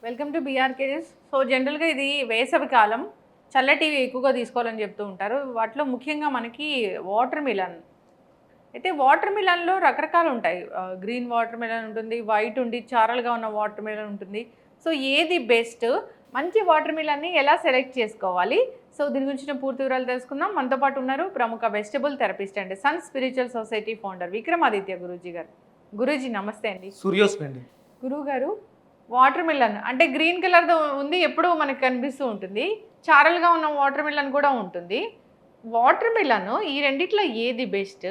Welcome to బీఆర్కేజెస్. So జనరల్గా ఇది వేసవి కాలం, చల్లటివి ఎక్కువగా తీసుకోవాలని చెప్తూ ఉంటారు. వాటిలో ముఖ్యంగా మనకి వాటర్ మిలన్. అయితే వాటర్ మిలన్లో రకరకాలు ఉంటాయి. గ్రీన్ వాటర్ మిలన్ ఉంటుంది, వైట్ ఉండి చారలుగా ఉన్న వాటర్ మిలన్ ఉంటుంది. సో ఏది బెస్ట్? మంచి వాటర్ మిలన్ని ఎలా సెలెక్ట్ చేసుకోవాలి? సో దీని గురించిన పూర్తి వివరాలు తెలుసుకుందాం. మనతో పాటు ఉన్నారు ప్రముఖ vegetable therapist and sun spiritual society founder Vikramaditya Guruji గారు. గురూజీ నమస్తే అండి. సూర్యోస్మి అండి. గురువు గారు, వాటర్ మిలన్ అంటే గ్రీన్ కలర్‌దో ఉంది, ఎప్పుడూ మనకు కనిపిస్తూ ఉంటుంది. చారలుగా ఉన్న వాటర్ మిలన్ కూడా ఉంటుంది. వాటర్ మిలన్ ఈ రెండిట్లో ఏది బెస్ట్?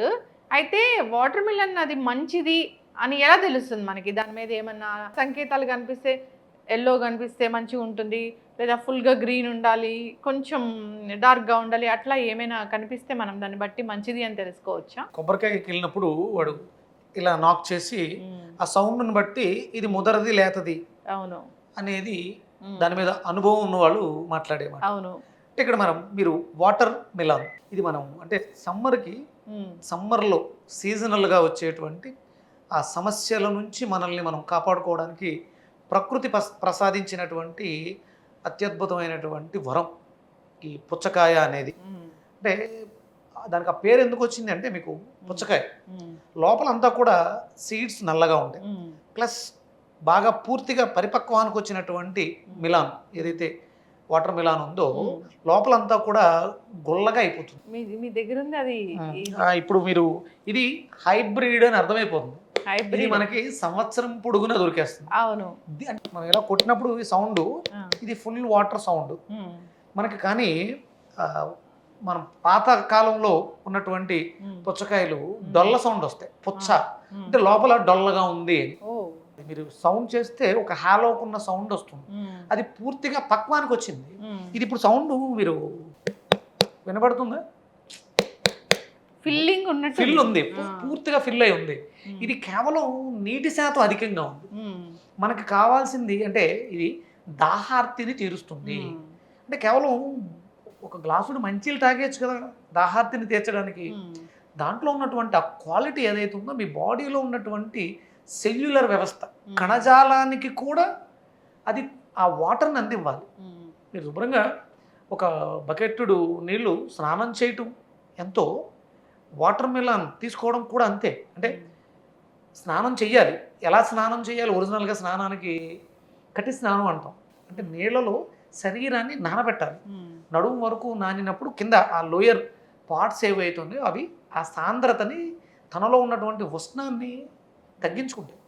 అయితే వాటర్ మిలన్ అది మంచిది అని ఎలా తెలుస్తుంది మనకి? దాని మీద ఏమన్నా సంకేతాలు కనిపిస్తే, యెల్లో కనిపిస్తే మంచిగా ఉంటుంది, లేదా ఫుల్‌గా గ్రీన్ ఉండాలి, కొంచెం డార్క్‌గా ఉండాలి, అట్లా ఏమైనా కనిపిస్తే మనం దాన్ని బట్టి మంచిది అని తెలుసుకోవచ్చా? కొబ్బరికాయకి వెళ్ళినప్పుడు వాడు ఇలా నాక్ చేసి ఆ సౌండ్ని బట్టి ఇది ముదరది లేతది అవును అనేది దాని మీద అనుభవం ఉన్న వాళ్ళు మాట్లాడేమాట. అవును. ఇక్కడ మీరు వాటర్ మిలాన్ ఇది మనం అంటే సమ్మర్లో సీజనల్గా వచ్చేటువంటి ఆ సమస్యల నుంచి మనల్ని మనం కాపాడుకోవడానికి ప్రకృతి ప్రసాదించినటువంటి అత్యద్భుతమైనటువంటి వరం ఈ పుచ్చకాయ అనేది. అంటే దానికి ఆ పేరు ఎందుకు వచ్చింది అంటే, మీకు పుచ్చకాయ లోపలంతా కూడా సీడ్స్ నల్లగా ఉంటాయి, ప్లస్ బాగా పూర్తిగా పరిపక్వానికి వచ్చినటువంటి మిలాన్ ఏదైతే వాటర్ మిలాన్ ఉందో లోపలంతా కూడా గుల్లగా అయిపోతుంది. మీ దగ్గర ఉంది అది. ఇప్పుడు మీరు ఇది హైబ్రిడ్ అని అర్థమైపోతుంది. ఇది మనకి సంవత్సరం పొడుగునా దొరికేస్తుంది. అవును. మనం ఇలా కొట్టినప్పుడు ఈ సౌండ్, ఇది ఫుల్ వాటర్ సౌండ్ మనకి. కానీ మనం పాత కాలంలో ఉన్నటువంటి పుచ్చకాయలు డొల్ల సౌండ్ వస్తాయి. పుచ్చ అంటే లోపల డొల్లగా ఉంది అని. మీరు సౌండ్ చేస్తే ఒక హాలోకున్న సౌండ్ వస్తుంది, అది పూర్తిగా పక్వానికి వచ్చింది. ఇది ఇప్పుడు సౌండ్ మీరు వినబడుతుందా? ఫిల్లింగ్ ఉన్నట్టు ఫిల్ ఉంది, పూర్తిగా ఫిల్ అయి ఉంది. ఇది కేవలం నీటి శాతం అధికంగా ఉంది. మనకి కావాల్సింది అంటే ఇది దాహార్తిని తీరుస్తుంది. అంటే కేవలం ఒక గ్లాసుడు మంచిలు తాగేయచ్చు కదా దాహార్తిని తీర్చడానికి. దాంట్లో ఉన్నటువంటి ఆ క్వాలిటీ ఏదైతే ఉందో మీ బాడీలో ఉన్నటువంటి సెల్యులర్ వ్యవస్థ, కణజాలానికి కూడా అది ఆ వాటర్ని అందివ్వాలి. మీరు శుభ్రంగా ఒక బకెట్టుడు నీళ్లు స్నానం చేయటం ఎంతో, వాటర్ మిలన్ తీసుకోవడం కూడా అంతే. అంటే స్నానం చెయ్యాలి. ఎలా స్నానం చేయాలి? ఒరిజినల్గా స్నానానికి కట్టి స్నానం అంటాం. అంటే నీళ్ళలో శరీరాన్ని నానబెట్టాలి. నడుము వరకు నానినప్పుడు కింద ఆ లోయర్ పార్ట్స్ ఏవైతుందో అవి ఆ సాంద్రతని, తనలో ఉన్నటువంటి ఉష్ణాన్ని తగ్గించుకుంటాయి.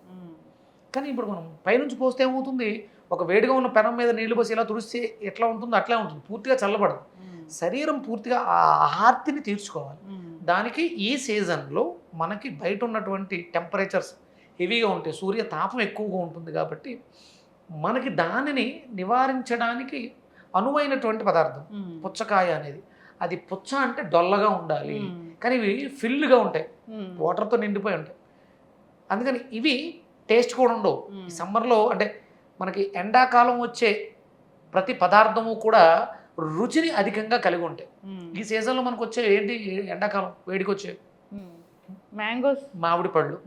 కానీ ఇప్పుడు మనం పైనుంచి పోస్తే ఏమవుతుంది? ఒక వేడిగా ఉన్న పెనం మీద నీళ్లు పోసి ఇలా తుడిస్తే ఎట్లా ఉంటుందో అట్లే ఉంటుంది, పూర్తిగా చల్లబడదు. శరీరం పూర్తిగా ఆ ఆర్తిని తీర్చుకోవాలి. దానికి ఈ సీజన్లో మనకి బయట ఉన్నటువంటి టెంపరేచర్స్ హెవీగా ఉంటాయి, సూర్య తాపం ఎక్కువగా ఉంటుంది. కాబట్టి మనకి దానిని నివారించడానికి అనువైనటువంటి పదార్థం పుచ్చకాయ అనేది. అది పుచ్చ అంటే డొల్లగా ఉండాలి, కానీ ఇవి ఫిల్గా ఉంటాయి, వాటర్తో నిండిపోయి ఉంటాయి. అందుకని ఇవి టేస్ట్ కూడా ఉండవు. ఈ సమ్మర్లో అంటే మనకి ఎండాకాలం వచ్చే ప్రతి పదార్థము కూడా రుచిని అధికంగా కలిగి ఉంటాయి. ఈ సీజన్లో మనకు వచ్చే ఏంటి? ఎండాకాలం వేడికి వచ్చే మ్యాంగోస్, మామిడి పళ్ళు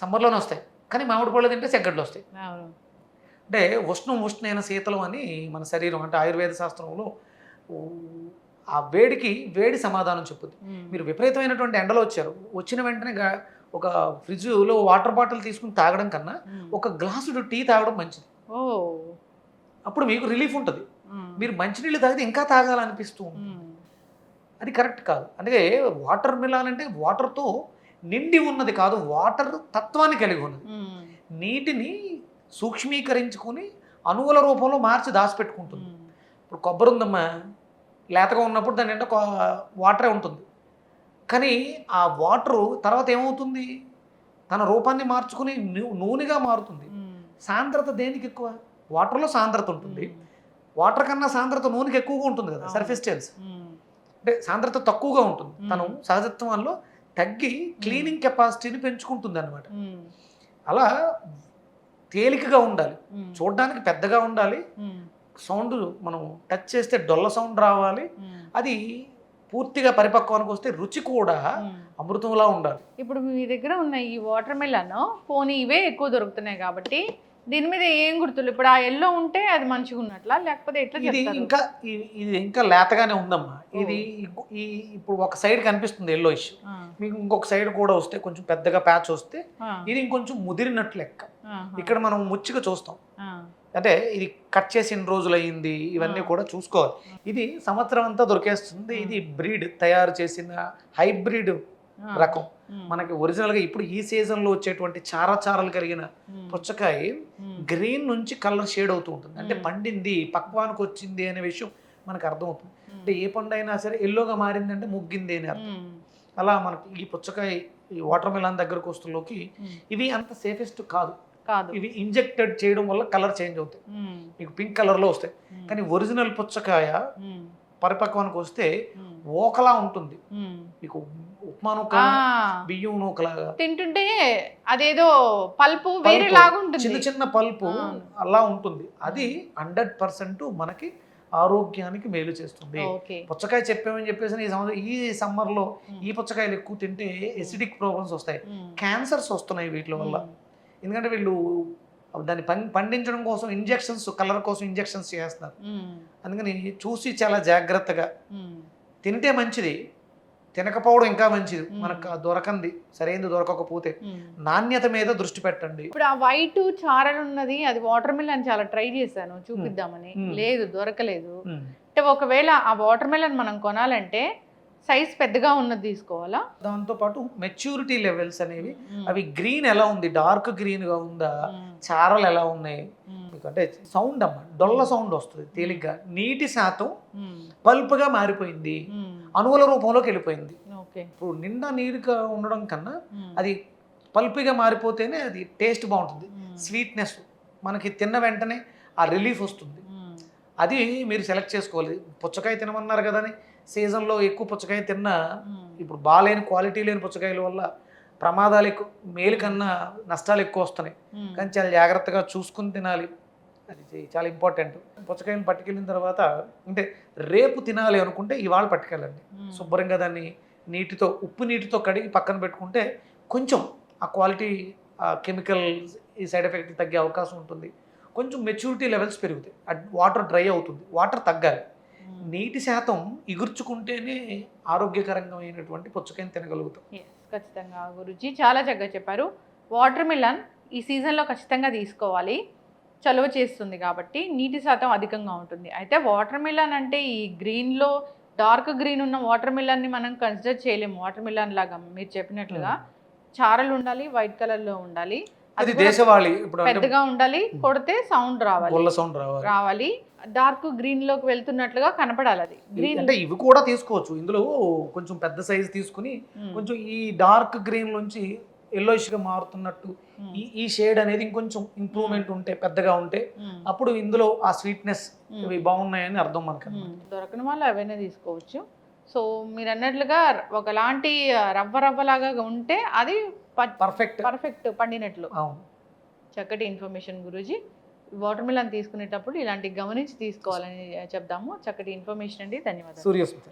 సమ్మర్లోనే వస్తాయి, కానీ మామిడి పళ్ళు తింటే సెగ్గడ్లు వస్తాయి. అంటే ఉష్ణైన శీతలం అని మన శరీరం అంటే ఆయుర్వేద శాస్త్రంలో ఆ వేడికి వేడి సమాధానం చెప్పుద్ది. మీరు విపరీతమైనటువంటి ఎండలో వచ్చారు, వచ్చిన వెంటనే ఒక ఫ్రిడ్జ్లో వాటర్ బాటిల్ తీసుకుని తాగడం కన్నా ఒక గ్లాసుడు టీ తాగడం మంచిది. అప్పుడు మీకు రిలీఫ్ ఉంటుంది. మీరు మంచినీళ్ళు తాగితే ఇంకా తాగాలనిపిస్తూ ఉంటుంది. అది కరెక్ట్ కాదు. అందుకే వాటర్ మిలాన్ అంటే వాటర్తో నిండి ఉన్నది కాదు, వాటర్ తత్వాన్ని కలిగి ఉన్నది. నీటిని సూక్ష్మీకరించుకొని అణువుల రూపంలో మార్చి దాచిపెట్టుకుంటుంది. ఇప్పుడు కొబ్బరి ఉందమ్మా, లేతగా ఉన్నప్పుడు దాని నిండా వాటరే ఉంటుంది, కానీ ఆ వాటరు తర్వాత ఏమవుతుంది? తన రూపాన్ని మార్చుకుని నూనెగా మారుతుంది. సాంద్రత దేనికి ఎక్కువ? వాటర్లో సాంద్రత ఉంటుంది. వాటర్ కన్నా సాంద్రత నూనెకి ఎక్కువగా ఉంటుంది కదా, సర్ఫేస్ టెన్స్. అంటే సాంద్రత తక్కువగా ఉంటుంది, తను సహజత్వంలో తగ్గి క్లీనింగ్ కెపాసిటీని పెంచుకుంటుంది అన్నమాట. అలా తేలికగా ఉండాలి, చూడడానికి పెద్దగా ఉండాలి, సౌండ్ మనం టచ్ చేస్తే డొల్ల సౌండ్ రావాలి, అది పూర్తిగా పరిపక్వానికి వస్తే రుచి కూడా అమృతంలా ఉండాలి. ఇప్పుడు మీ దగ్గర ఉన్న ఈ వాటర్ మిలన్ పోనీ ఇవే ఎక్కువ దొరుకుతున్నాయి కాబట్టి దీని మీద ఏం గుర్తులు ఇప్పుడు ఆ ఎల్లో ఉంటే అది మంచిగా ఉన్నట్లా లేకపోతే ఎట్లా ఇది చెప్తారు? ఇంకా ఇది ఇంకా లేతగానే ఉందమ్మా. ఇది ఈ ఇప్పుడు ఒక సైడ్ కనిపిస్తుంది ఎల్లో ఇష్యూ, ఆ, మీకు ఇంకొక సైడ్ కూడా వస్తే కొంచెం పెద్దగా ప్యాచ్ వస్తే ఆ, ఇది ఇంకొంచెం ముదిరినట్లు లెక్క. ఆహా, ఇక్కడ మనం ముచ్చిగా చూస్తాం, ఆ, అంటే ఇది కట్ చేసి ఎన్ని రోజులు అయ్యింది ఇవన్నీ కూడా చూసుకోవాలి. ఇది సంవత్సరం అంతా దొరికేస్తుంది. ఇది బ్రీడ్ తయారు చేసిన హైబ్రిడ్ ఆ, రకం. ఉమ్, మనకి ఒరిజినల్గా ఇప్పుడు ఈ సీజన్లో వచ్చేటువంటి చారలు కలిగిన ఉమ్, పుచ్చకాయ ఉమ్, గ్రీన్ నుంచి కలర్ షేడ్ అవుతూ ఉంటుంది. అంటే మ్మ్. పండింది, పక్వానికి వచ్చింది అనే విషయం మనకు అర్థమవుతుంది. మ్మ్. అంటే ఏ పండు అయినా సరే ఎల్లోగా మారిందంటే ముగ్గింది అని అర్థం. ఉమ్, అలా మనకి ఈ పుచ్చకాయ, ఈ వాటర్ మిలాన్ దగ్గరకు వస్తులోకి ఉమ్, ఇవి అంత సేఫెస్ట్ కాదు. కాదు. ఇవి ఇంజెక్టెడ్ చేయడం వల్ల కలర్ చేంజ్ అవుతాయి, ఉమ్, మీకు పింక్ కలర్లో వస్తాయి. ఉమ్, కానీ ఒరిజినల్ పుచ్చకాయ ఉమ్, పరిపక్వానికి వస్తే ఉమ్, ఓకలా ఉంటుంది, ఉమ్. మీకు ఉప్మా ఆ, నూక, బియ్యం నూకలాగా తింటుంటే అదేదో పల్పు పల్పు, వేరేలాగా ఉంటుంది. చిన్న చిన్న పల్పు అవును. అలా ఉంటుంది. అది 100% మనకి ఆరోగ్యానికి మేలు చేస్తుంది. ఓకే. పుచ్చకాయ చెప్పామని చెప్పేసి ఈ సమ్మర్లో ఉమ్, ఈ పుచ్చకాయలు ఎక్కువ తింటే ఎసిడిక్ ప్రాబ్లమ్స్ వస్తాయి, ఉమ్, క్యాన్సర్స్ వస్తున్నాయి వీటి వల్ల. ఉమ్, ఎందుకంటే వీళ్ళు దాన్ని పండించడం కోసం ఇంజెక్షన్స్, కలర్ కోసం ఇంజెక్షన్స్ చేస్తున్నారు. ఉమ్, అందుకని చూసి చాలా జాగ్రత్తగా ఉమ్, తింటే మంచిది, తినకపోవడం ఇంకా మంచిది. మ్మ్. మనకు దొరకంది సరైనది దొరకకపోతే ఉమ్. నాణ్యత మీద దృష్టి పెట్టండి. ఇప్పుడు ఆ వైట్ చారలు ఉన్నది అది వాటర్ మిలన్ చాలా ట్రై చేశాను చూపిద్దామని, ఉమ్. లేదు దొరకలేదు. మ్మ్. అంటే ఒకవేళ ఆ వాటర్ మిలన్ మనం కొనాలంటే సైజ్ పెద్దగా ఉన్నది తీసుకోవాలా? దాంతోపాటు మెచ్యూరిటీ లెవెల్స్ అనేవి, ఉమ్, అవి గ్రీన్ ఎలా ఉంది, డార్క్ గ్రీన్గా ఉందా, ఉమ్, చారలు ఎలా ఉన్నాయి, ఉమ్, అంటే సౌండ్ అమ్మ, డొల్ల సౌండ్ వస్తుంది తేలిగ్గా. నీటి శాతం ఉమ్, పల్ప్గా మారిపోయింది, ఉమ్, అణువుల రూపంలోకి వెళ్ళిపోయింది. ఓకే. ఇప్పుడు నిండా నీరుగా ఉండడం కన్నా ఉమ్, అది పల్పిగా మారిపోతేనే అది టేస్ట్ బాగుంటుంది, ఉమ్, స్వీట్నెస్ మనకి తిన్న వెంటనే ఆ రిలీఫ్ వస్తుంది. ఉమ్, అది మీరు సెలెక్ట్ చేసుకోవాలి. పుచ్చకాయ తినమన్నారు కదా అని సీజన్లో ఎక్కువ పుచ్చకాయ తిన్నా ఉమ్, ఇప్పుడు బాగాలేని క్వాలిటీ లేని పుచ్చకాయల వల్ల ప్రమాదాలు ఎక్కువ, మేలు కన్నా నష్టాలు ఎక్కువ వస్తున్నాయి. ఉమ్, కానీ చాలా జాగ్రత్తగా చూసుకుని తినాలి, అది చాలా ఇంపార్టెంట్. పుచ్చకాయని పట్టుకెళ్ళిన తర్వాత అంటే రేపు తినాలి అనుకుంటే ఇవాళ పట్టుకెళ్ళండి, ఉమ్, శుభ్రంగా దాన్ని నీటితో, ఉప్పు నీటితో కడిగి పక్కన పెట్టుకుంటే కొంచెం ఆ క్వాలిటీ, ఆ కెమికల్, ఈ సైడ్ ఎఫెక్ట్ తగ్గే అవకాశం ఉంటుంది. కొంచెం మెచ్యూరిటీ లెవెల్స్ పెరుగుతాయి, వాటర్ డ్రై అవుతుంది, వాటర్ తగ్గాలి. ఉమ్. నీటి శాతం ఇగుర్చుకుంటేనే ఆరోగ్యకరమైనటువంటి పుచ్చకాయని తినగలుగుతాం. Yes, ఖచ్చితంగా గురుజీ చాలా చక్కగా చెప్పారు. వాటర్ మిలన్ ఈ సీజన్లో ఖచ్చితంగా తీసుకోవాలి, చలువ చేస్తుంది కాబట్టి, నీటి శాతం అధికంగా ఉంటుంది. అయితే వాటర్ మిలన్ అంటే ఈ గ్రీన్లో డార్క్ గ్రీన్ ఉన్న వాటర్ మిలన్ని మనం కన్సిడర్ చేయలేము. వాటర్ మిలన్ లాగా మీరు చెప్పినట్లుగా చారలు ఉండాలి, వైట్ కలర్లో ఉండాలి, అది కూడా దేశవాళీ, ఇప్పుడు అంటే పెద్దగా ఉండాలి, కొడితే సౌండ్ రావాలి, గొల్ల సౌండ్ రావాలి. రావాలి, డార్క్ గ్రీన్ లోకి వెళ్తున్నట్లుగా కనపడాలి. అది గ్రీన్ అంటే ఇవి కూడా తీసుకోవచ్చు, ఇందులో కొంచెం పెద్ద సైజు తీసుకుని కొంచెం ఈ డార్క్ గ్రీన్ నుంచి ఎల్లోయిష్గా మారుతున్నట్టు ఈ షేడ్ అనేది ఇంకొంచెం ఇంప్రూవ్మెంట్ ఉంటే, పెద్దగా ఉంటే అప్పుడు ఇందులో ఆ స్వీట్నెస్ ఇవి బాగున్నాయని అర్థం మనకు. దొరకని వాళ్ళు అవైనా తీసుకోవచ్చు. సో మీరు అన్నట్లుగా ఒకలాంటి రవ్వ రవ్వలాగా ఉంటే అది పర్ఫెక్ట్ పండినట్లు. అవును. చక్కటి ఇన్ఫర్మేషన్ గురూజీ. వాటర్ మిలన్ తీసుకునేటప్పుడు ఇలాంటి గమనించి తీసుకోవాలని చెప్దాము. చక్కటి ఇన్ఫర్మేషన్ అండి, ధన్యవాదాలు. సూర్యస్మిత.